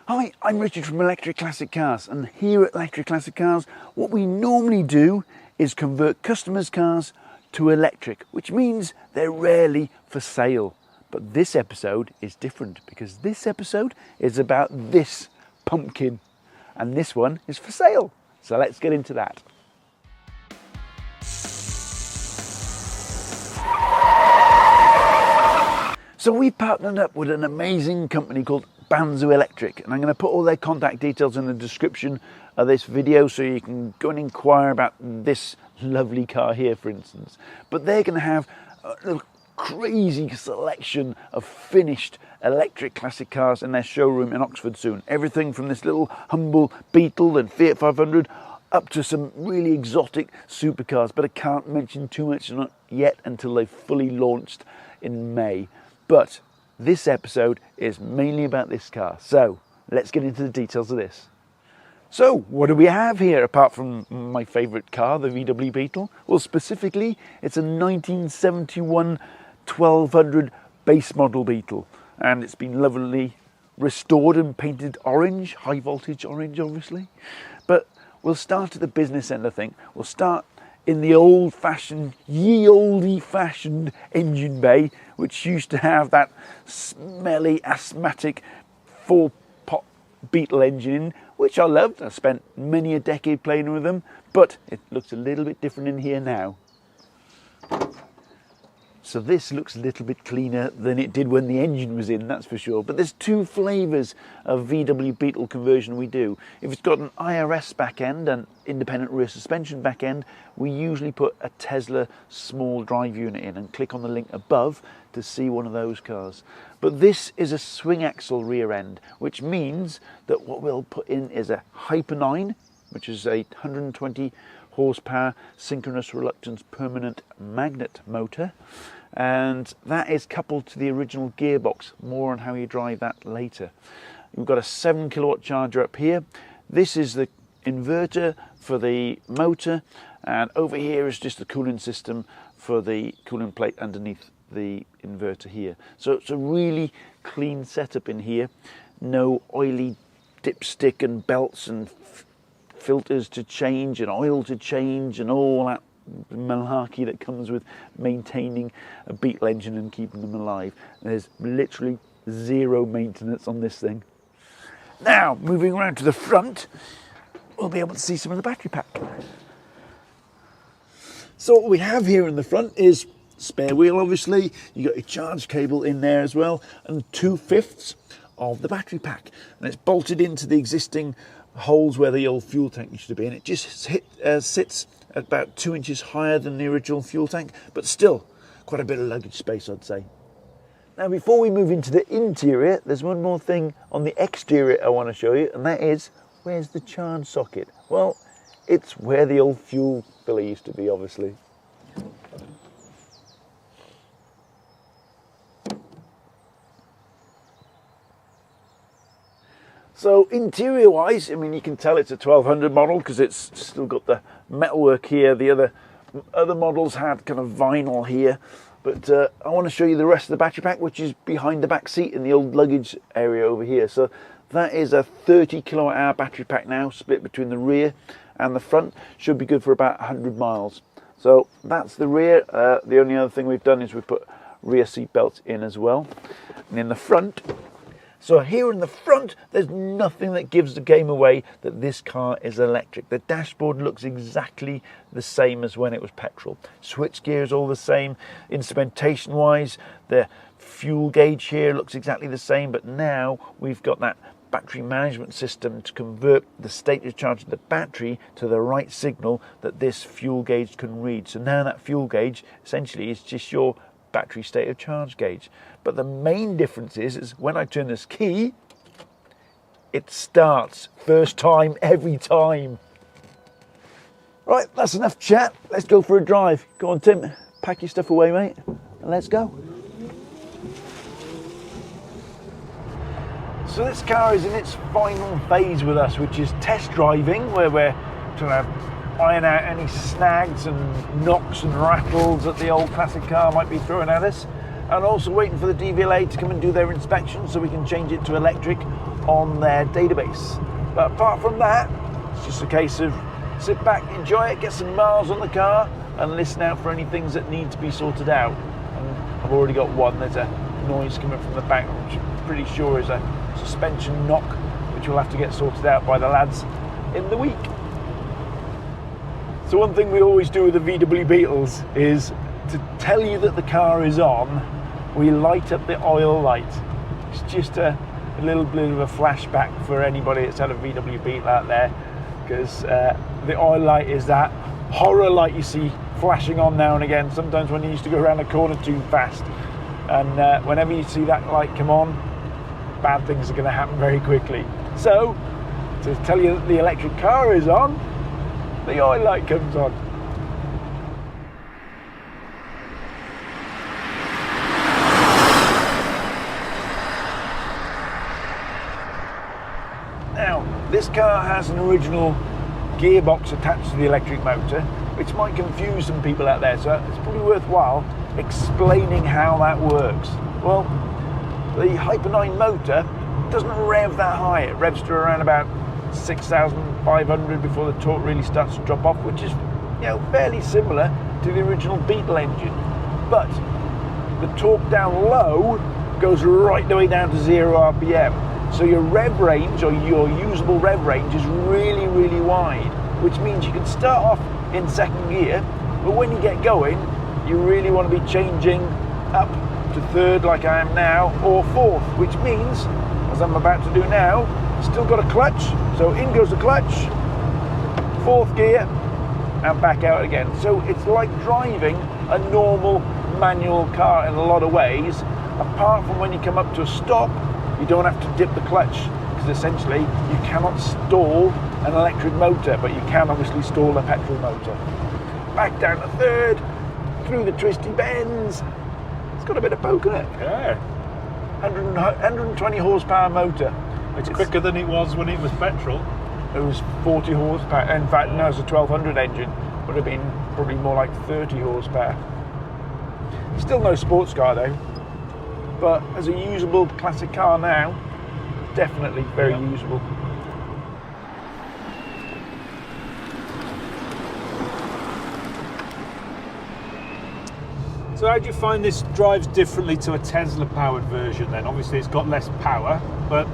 Hi, I'm Richard from Electric Classic Cars, and here at Electric Classic Cars, what we normally do is convert customers' cars to electric, which means they're rarely for sale. But this episode is different because this episode is about this pumpkin, and this one is for sale. So let's get into that. So we partnered up with an amazing company called Banso Electric, and I'm going to put all their contact details in the description of this video so you can go and inquire about this lovely car here, for instance. But they're going to have a crazy selection of finished electric classic cars in their showroom in Oxford soon. Everything from this little humble Beetle and Fiat 500 up to some really exotic supercars, but I can't mention too much yet until they've fully launched in May. But this episode is mainly about this car, so let's get into the details of this. So what do we have here apart from my favourite car, the VW Beetle? Well, specifically it's a 1971 1200 base model Beetle, and it's been lovely restored and painted orange, high voltage orange obviously. But we'll start at the business end, I think. We'll start in the old-fashioned, ye-olde-fashioned engine bay, which used to have that smelly, asthmatic 4-pot Beetle engine in, which I loved. I spent many a decade playing with them, but it looks a little bit different in here now. So this looks a little bit cleaner than it did when the engine was in, that's for sure. But there's two flavours of VW Beetle conversion we do. If it's got an IRS back end and independent rear suspension back end, we usually put a Tesla small drive unit in, and click on the link above to see one of those cars. But this is a swing axle rear end, which means that what we'll put in is a Hyper 9, which is a 120 horsepower synchronous reluctance permanent magnet motor, and that is coupled to the original gearbox. More on how you drive that later. We've got a 7 kilowatt charger up here. This is the inverter for the motor, and over here is just the cooling system for the cooling plate underneath the inverter here. So it's a really clean setup in here. No oily dipstick and belts and filters to change and oil to change and all that malarkey that comes with maintaining a Beetle engine and keeping them alive. There's literally zero maintenance on this thing. Now, moving around to the front, we'll be able to see some of the battery pack. So what we have here in the front is spare wheel, obviously. You got your charge cable in there as well, and 2/5 of the battery pack, and it's bolted into the existing holes where the old fuel tank used to be, and it just sits at about 2 inches higher than the original fuel tank, but still quite a bit of luggage space, I'd say. Now, before we move into the interior, there's one more thing on the exterior I want to show you, and that is, where's the charge socket? Well, it's where the old fuel filler used to be, obviously. So interior wise, I mean, you can tell it's a 1200 model because it's still got the metalwork here. The other models had kind of vinyl here, but I want to show you the rest of the battery pack, which is behind the back seat in the old luggage area over here. So that is a 30 kilowatt hour battery pack now, split between the rear and the front. Should be good for about 100 miles. So that's the rear. The only other thing we've done is we've put rear seat belts in as well. And in the front, so here in the front, there's nothing that gives the game away that this car is electric. The dashboard looks exactly the same as when it was petrol. Switchgear is all the same. Instrumentation wise, the fuel gauge here looks exactly the same, but now we've got that battery management system to convert the state of charge of the battery to the right signal that this fuel gauge can read. So now that fuel gauge essentially is just your battery state of charge gauge. But the main difference is when I turn this key, it starts first time every time. Right, that's enough chat. Let's go for a drive. Go on, Tim, pack your stuff away, mate, and let's go. So this car is in its final phase with us, which is test driving, where we're trying to iron out any snags and knocks and rattles that the old classic car might be throwing at us, and also waiting for the DVLA to come and do their inspection so we can change it to electric on their database. But apart from that, it's just a case of sit back, enjoy it, get some miles on the car, and listen out for any things that need to be sorted out. And I've already got one. There's a noise coming from the back, which I'm pretty sure is a suspension knock, which will have to get sorted out by the lads in the week. So one thing we always do with the VW Beetles is to tell you that the car is on, we light up the oil light. It's just a little bit of a flashback for anybody that's had a VW Beetle out there, because the oil light is that horror light you see flashing on now and again, sometimes when you used to go around a corner too fast. And whenever you see that light come on, bad things are going to happen very quickly. So, to tell you that the electric car is on, the oil light comes on. Now, this car has an original gearbox attached to the electric motor, which might confuse some people out there, so it's probably worthwhile explaining how that works. Well, the Hyper 9 motor doesn't rev that high. It revs to around about 6,500 before the torque really starts to drop off, which is, fairly similar to the original Beetle engine. But the torque down low goes right the way down to 0 RPM. So your rev range, or your usable rev range, is really, really wide, which means you can start off in second gear, but when you get going, you really want to be changing up to third like I am now, or fourth, which means, as I'm about to do now, still got a clutch, so in goes the clutch, fourth gear, and back out again. So it's like driving a normal manual car in a lot of ways, apart from when you come up to a stop, you don't have to dip the clutch, because essentially you cannot stall an electric motor, but you can obviously stall a petrol motor. Back down to third, through the twisty bends. It's got a bit of poke in it. Yeah. 120 horsepower motor. It's quicker than it was when it was petrol. It was 40 horsepower. In fact, now it's a 1200 engine. Would have been probably more like 30 horsepower. Still no sports car though. But as a usable classic car now, definitely very usable. So how do you find this drives differently to a Tesla powered version then? Obviously it's got less power, but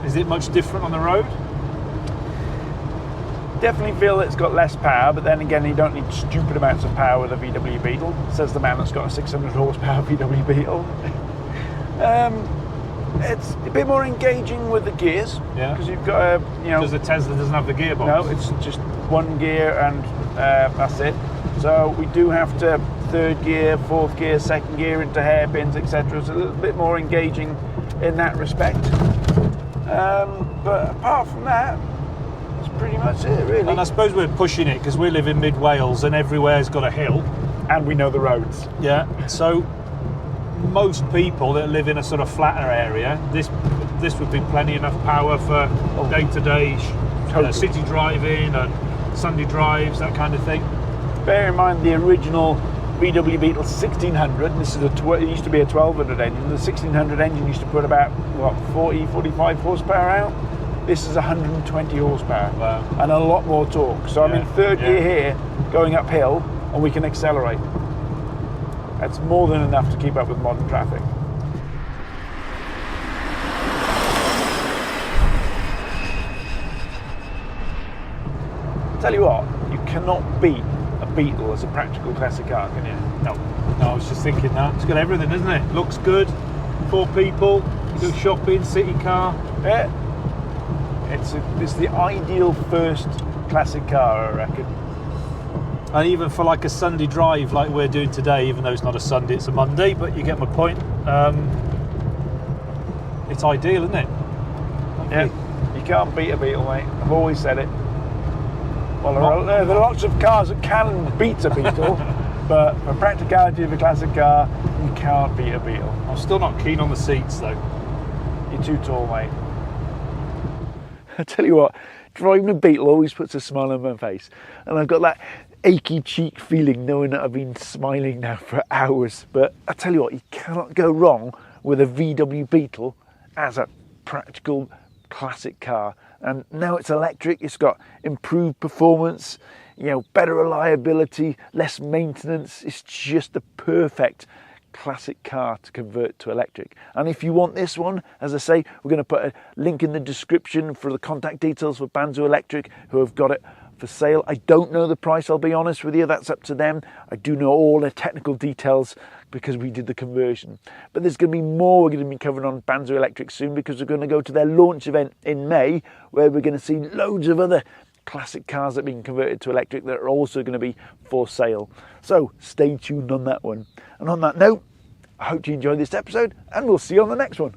is it much different on the road? Definitely feel it's got less power, but then again, you don't need stupid amounts of power with a VW Beetle, says the man that's got a 600 horsepower VW Beetle. It's a bit more engaging with the gears, because you've got a, Because the Tesla doesn't have the gearbox. No, it's just one gear and that's it. So we do have to third gear, fourth gear, second gear into hairpins, etc. It's a little bit more engaging in that respect. But apart from that, that's pretty much it, really. And I suppose we're pushing it because we live in mid Wales and everywhere's got a hill. And we know the roads. Yeah. So most people that live in a sort of flatter area, this would be plenty enough power for day-to-day city driving and Sunday drives, that kind of thing. Bear in mind the original VW Beetle 1600, this is it used to be a 1200 engine. The 1600 engine used to put about 45 horsepower out. This is 120 horsepower. Wow. And a lot more torque. So I'm in third gear here, going uphill, and we can accelerate. That's more than enough to keep up with modern traffic. Tell you what, you cannot beat a Beetle as a practical classic car, can you? No, I was just thinking that. It's got everything, isn't it? Looks good, 4 people, you do shopping, city car. Yeah. It's the ideal first classic car, I reckon. And even for like a Sunday drive like we're doing today, even though it's not a Sunday, it's a Monday, but you get my point. It's ideal, isn't it? Yeah, you can't beat a Beetle, mate. I've always said it. Well, there are lots of cars that can beat a Beetle, but for practicality of a classic car, you can't beat a Beetle. I'm still not keen on the seats though. You're too tall, mate. I tell you what, driving a Beetle always puts a smile on my face, and I've got that achy cheek feeling knowing that I've been smiling now for hours. But I tell you what, you cannot go wrong with a VW Beetle as a practical classic car. And now it's electric, it's got improved performance, you know, better reliability, less maintenance. It's just the perfect classic car to convert to electric. And if you want this one, as I say, we're going to put a link in the description for the contact details for Banso Electric, who have got it for sale. I don't know the price, I'll be honest with you, that's up to them. I do know all the technical details because we did the conversion. But there's going to be more we're going to be covering on Banso Electric soon, because we're going to go to their launch event in May, where we're going to see loads of other classic cars that have been converted to electric that are also going to be for sale. So stay tuned on that one. And on that note, I hope you enjoyed this episode, and we'll see you on the next one.